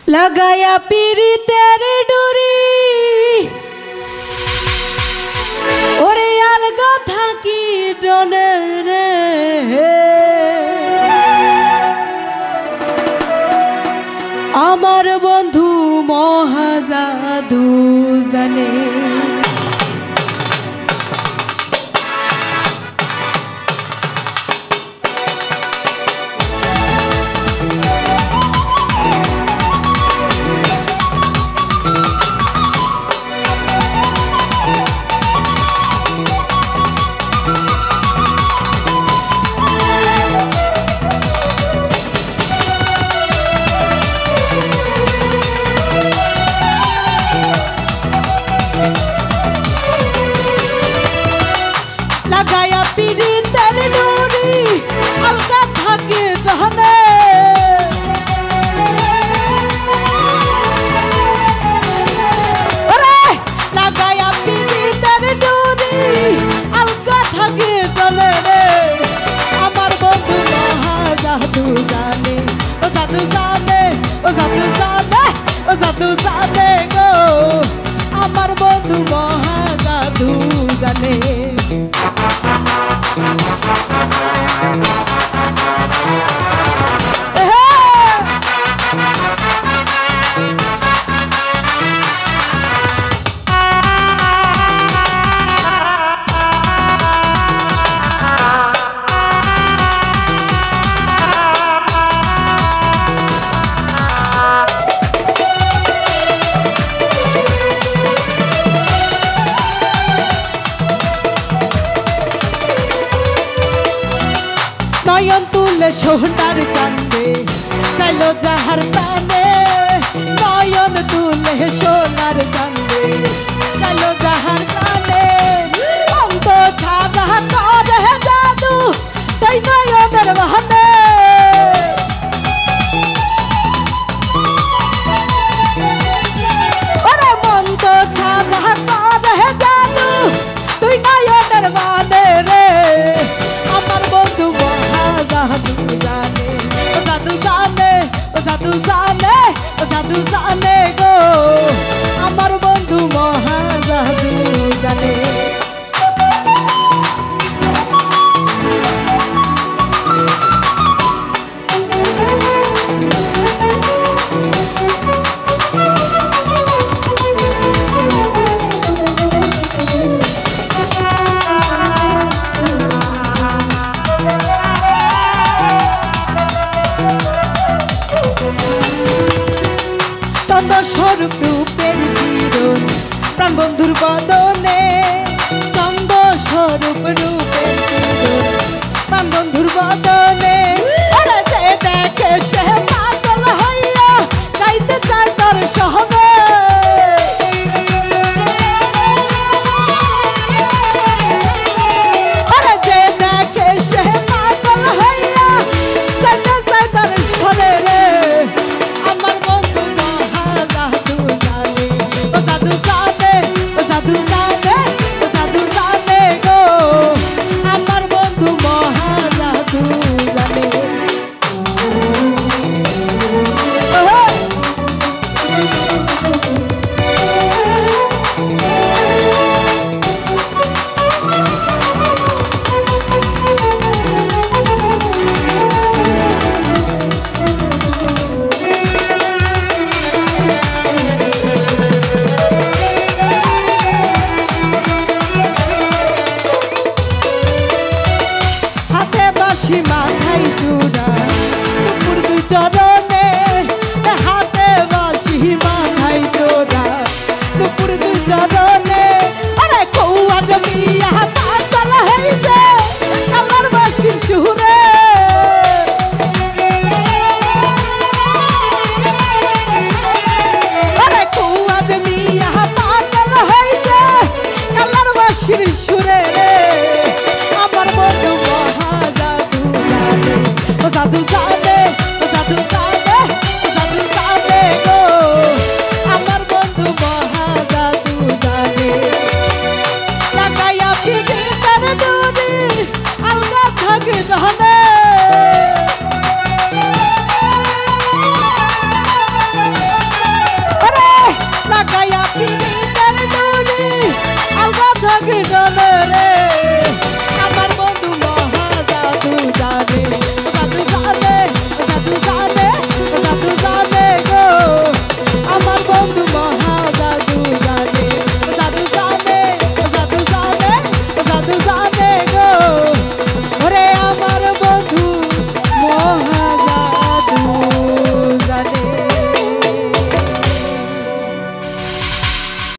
লাগায়া পিরিতের ডুরি ওরে আলগা থাকি ডনে রে আমার বন্ধু মহাজাদু জানে লাগায়া পিরিতের ডুরি আলগা থাকে দহনে লাগায়া পিরিতের ডুরি আলগা থাকে দলে রে আমার বন্ধু মহাজাদু জানে ও জাদু জানে ও জাদু জানে ও জাদু জানে গো আমার বন্ধু মহাজাদু জানে নয়ন তুলে সোনার চাঁদে চাইলো যাহার টানে নয়ন তুলে সোনার চাঁদে চাইলো যাহার টানে অন্ত ছাদা করে জাদু তাই নয়নের বাহানে ওরে মন্ত ছাদা করে জাদু তুই নয়নের বাহানে রে আমার বন্ধু জাদু জানে ও জাদু জানে ও জাদু জানে ও জাদু জানে গো আমার বন্ধু মহা জাদু জানে স্বরূপ রূপের চিরন প্রাণ বন্ধুর বদনে চন্দ স্বরূপ রূপের চিরন প্রাণ বন্ধুর বদনে ওরে যে দেখে সে পাগল হইয়া গাইতে চায় তার সহবে ওরে যে দেখে সে পাগল হইয়া গাইতে চায় তার সরে রে আমার বন্ধু জাদু জানে ও জাদু জানে ও জাদু জানে ও জাদু জানে গো আমার বন্ধু মহা জাদু জানে মাথায় চূড়া নুপুর দুই চরণে হাতে বাঁশি মাথায় চূড়া নুপুর দুই চরণে আরে কৌয়া জমিয়া পাগল হইছে কালার বাঁশির সুরে আরে কৌয়া জমিয়া পাগল হইছে কালার বাঁশির সুরে